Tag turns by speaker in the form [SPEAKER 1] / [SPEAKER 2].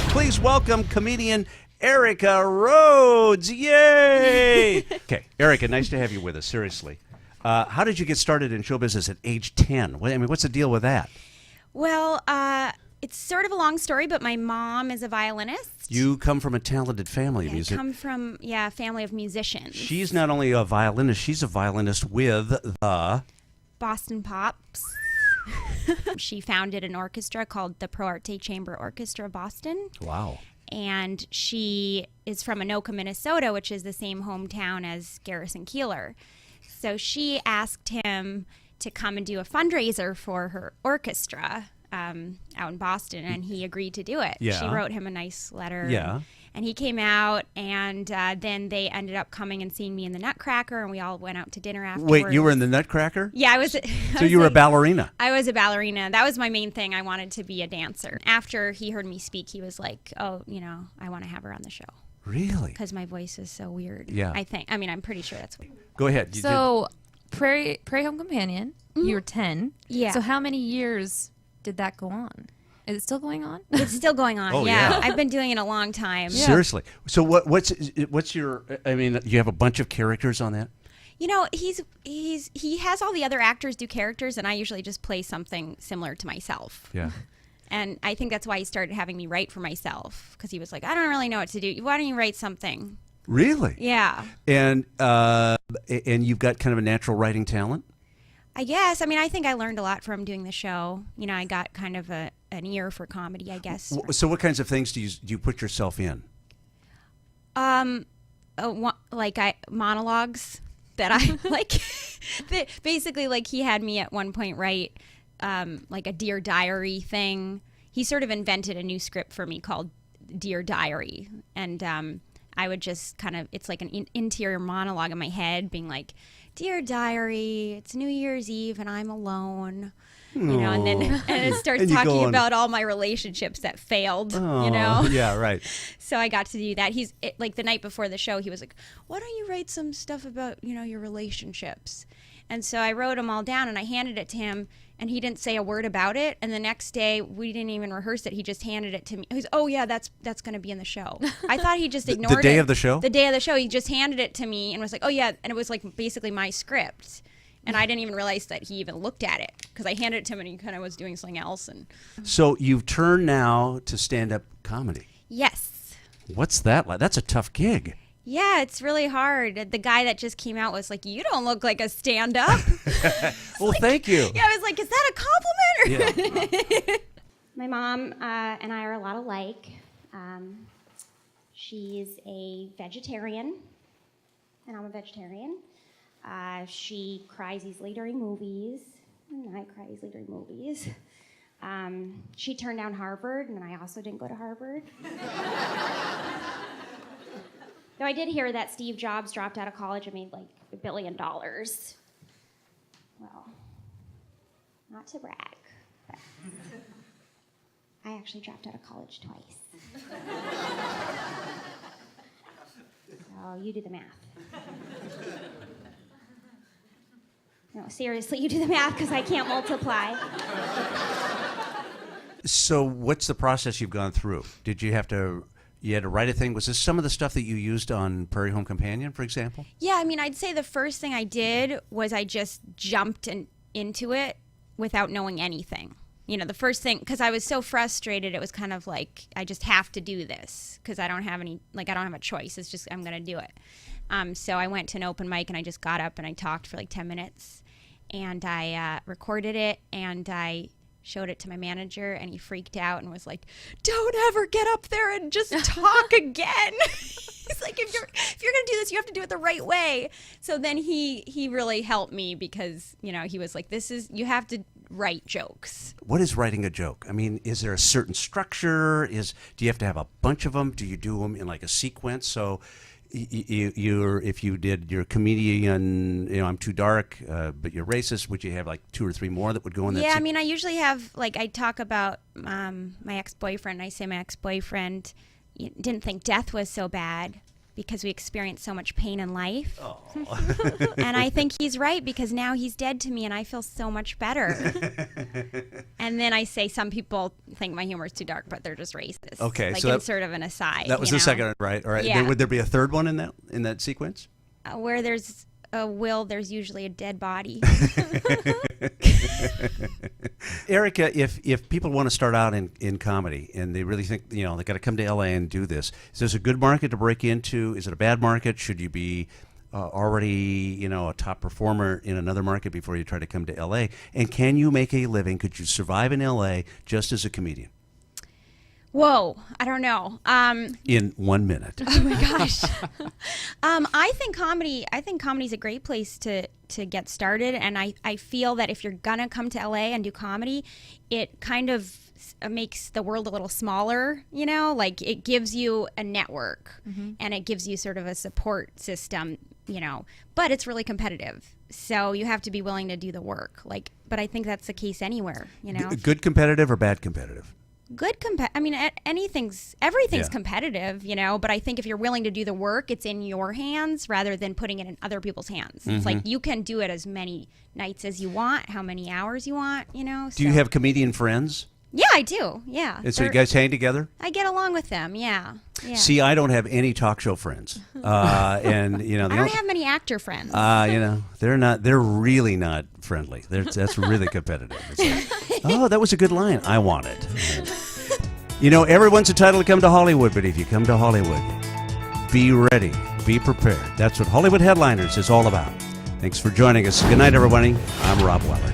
[SPEAKER 1] Please welcome comedian Erica Rhodes. Yay! Okay, Erica, nice to have you with us, seriously. How did you get started in show business at age 10? What's the deal with that?
[SPEAKER 2] Well, it's sort of a long story, but my mom is a violinist.
[SPEAKER 1] You come from a talented family of music.
[SPEAKER 2] I come from, a family of musicians.
[SPEAKER 1] She's not only a violinist, she's a violinist with the...
[SPEAKER 2] Boston Pops. She founded an orchestra called the Pro Arte Chamber Orchestra of Boston.
[SPEAKER 1] Wow.
[SPEAKER 2] And she is from Anoka, Minnesota, which is the same hometown as Garrison Keillor. So she asked him to come and do a fundraiser for her orchestra out in Boston, and he agreed to do it.
[SPEAKER 1] Yeah.
[SPEAKER 2] She wrote him a nice letter.
[SPEAKER 1] Yeah.
[SPEAKER 2] And he came out, and then they ended up coming and seeing me in the Nutcracker, and we all went out to dinner afterwards.
[SPEAKER 1] Wait, you were in the Nutcracker?
[SPEAKER 2] Yeah, I was.
[SPEAKER 1] So you were a ballerina?
[SPEAKER 2] I was a ballerina. That was my main thing. I wanted to be a dancer. After he heard me speak, he was like, oh, I want to have her on the show.
[SPEAKER 1] Really?
[SPEAKER 2] Because my voice is so weird.
[SPEAKER 1] Yeah.
[SPEAKER 2] I'm pretty sure that's what.
[SPEAKER 1] Go ahead.
[SPEAKER 3] So, Prairie Home Companion, you were 10.
[SPEAKER 2] Yeah.
[SPEAKER 3] So how many years did that go on? Is it still going on?
[SPEAKER 2] It's still going on.
[SPEAKER 1] Oh,
[SPEAKER 2] yeah.
[SPEAKER 1] yeah.
[SPEAKER 2] I've been doing it a long time.
[SPEAKER 1] Seriously. So what's your? You have a bunch of characters on that.
[SPEAKER 2] He has all the other actors do characters, and I usually just play something similar to myself.
[SPEAKER 1] Yeah.
[SPEAKER 2] And I think that's why he started having me write for myself, because he was like, I don't really know what to do. Why don't you write something?
[SPEAKER 1] Really?
[SPEAKER 2] Yeah.
[SPEAKER 1] And you've got kind of a natural writing talent.
[SPEAKER 2] I guess. I think I learned a lot from doing the show. I got kind of an ear for comedy, I guess.
[SPEAKER 1] So what kinds of things do you put yourself in?
[SPEAKER 2] Monologues that I like. Basically, like he had me at one point write like a Dear Diary thing. He sort of invented a new script for me called Dear Diary, and I would just kind of, it's like an interior monologue in my head being like, Dear Diary, it's New Year's Eve and I'm alone. And then it starts talking about all my relationships that failed,
[SPEAKER 1] Yeah, right.
[SPEAKER 2] So I got to do that. Like the night before the show, he was like, why don't you write some stuff about, your relationships? And so I wrote them all down and I handed it to him, and he didn't say a word about it. And the next day, we didn't even rehearse it. He just handed it to me. He was, oh yeah, that's going to be in the show. I thought he just ignored it.
[SPEAKER 1] The day of the show?
[SPEAKER 2] The day of the show, he just handed it to me and was like, oh yeah. And it was like basically my script. And I didn't even realize that he even looked at it, because I handed it to him and he kind of was doing something else. And
[SPEAKER 1] so you've turned now to stand-up comedy.
[SPEAKER 2] Yes.
[SPEAKER 1] What's that like? That's a tough gig.
[SPEAKER 2] Yeah, it's really hard. The guy that just came out was like, you don't look like a stand-up.
[SPEAKER 1] Well, thank you.
[SPEAKER 2] Yeah, I was like, is that a compliment?
[SPEAKER 1] Yeah.
[SPEAKER 2] My mom and I are a lot alike. She's a vegetarian, and I'm a vegetarian. She cries easily during movies, and I cry easily during movies. She turned down Harvard, and I also didn't go to Harvard. Though I did hear that Steve Jobs dropped out of college and made like $1 billion. Well, not to brag, but I actually dropped out of college twice. So you do the math. No, seriously, you do the math, because I can't multiply.
[SPEAKER 1] So what's the process you've gone through? You had to write a thing? Was this some of the stuff that you used on Prairie Home Companion, for example?
[SPEAKER 2] Yeah, I'd say the first thing I did was I just jumped into it without knowing anything. The first thing, because I was so frustrated, it was kind of like, I just have to do this, because I don't have a choice. It's just, I'm going to do it. So I went to an open mic and I just got up and I talked for like 10 minutes, and I recorded it, and I showed it to my manager, and he freaked out and was like, don't ever get up there and just talk again. He's like, if you're going to do this, you have to do it the right way. So then he really helped me, because, he was like, you have to write jokes.
[SPEAKER 1] What is writing a joke? Is there a certain structure? Do you have to have a bunch of them? Do you do them in like a sequence? So if you did your comedian, I'm too dark, but you're racist, would you have like 2 or 3 more that would go in that?
[SPEAKER 2] Yeah, I usually have, like, I talk about my ex-boyfriend. I say my ex-boyfriend didn't think death was so bad because we experience so much pain in life.
[SPEAKER 1] Oh.
[SPEAKER 2] And I think he's right, because now he's dead to me and I feel so much better. And then I say some people think my humor is too dark, but they're just racist.
[SPEAKER 1] Okay,
[SPEAKER 2] like
[SPEAKER 1] so
[SPEAKER 2] in sort of an aside.
[SPEAKER 1] That was
[SPEAKER 2] you
[SPEAKER 1] the
[SPEAKER 2] know?
[SPEAKER 1] second, right? All right.
[SPEAKER 2] Yeah.
[SPEAKER 1] Would there be a third one in that sequence?
[SPEAKER 2] Where there's a will, there's usually a dead body.
[SPEAKER 1] Erica, if people want to start out in comedy and they really think, they got to come to LA and do this, is this a good market to break into? Is it a bad market? Should you be already, a top performer in another market before you try to come to LA? And can you make a living? Could you survive in LA just as a comedian?
[SPEAKER 2] Whoa, I don't know.
[SPEAKER 1] In 1 minute.
[SPEAKER 2] Oh my gosh. I think comedy is a great place to get started, and I feel that if you're gonna come to LA and do comedy, it kind of makes the world a little smaller, like it gives you a network, and it gives you sort of a support system, but it's really competitive. So you have to be willing to do the work. But I think that's the case anywhere,
[SPEAKER 1] Good competitive or bad competitive?
[SPEAKER 2] Good everything's
[SPEAKER 1] Yeah.
[SPEAKER 2] competitive, but I think if you're willing to do the work, it's in your hands rather than putting it in other people's hands. It's like you can do it as many nights as you want, how many hours you want,
[SPEAKER 1] Do you have comedian friends?
[SPEAKER 2] Yeah, I do. Yeah.
[SPEAKER 1] And so you guys hang together?
[SPEAKER 2] I get along with them. Yeah.
[SPEAKER 1] See, I don't have any talk show friends. And
[SPEAKER 2] I don't have many actor friends.
[SPEAKER 1] they're really not friendly. That's really competitive. It's like, that was a good line. I want it. Everyone's entitled to come to Hollywood, but if you come to Hollywood, be ready, be prepared. That's what Hollywood Headliners is all about. Thanks for joining us. Good night, everybody. I'm Rob Weller.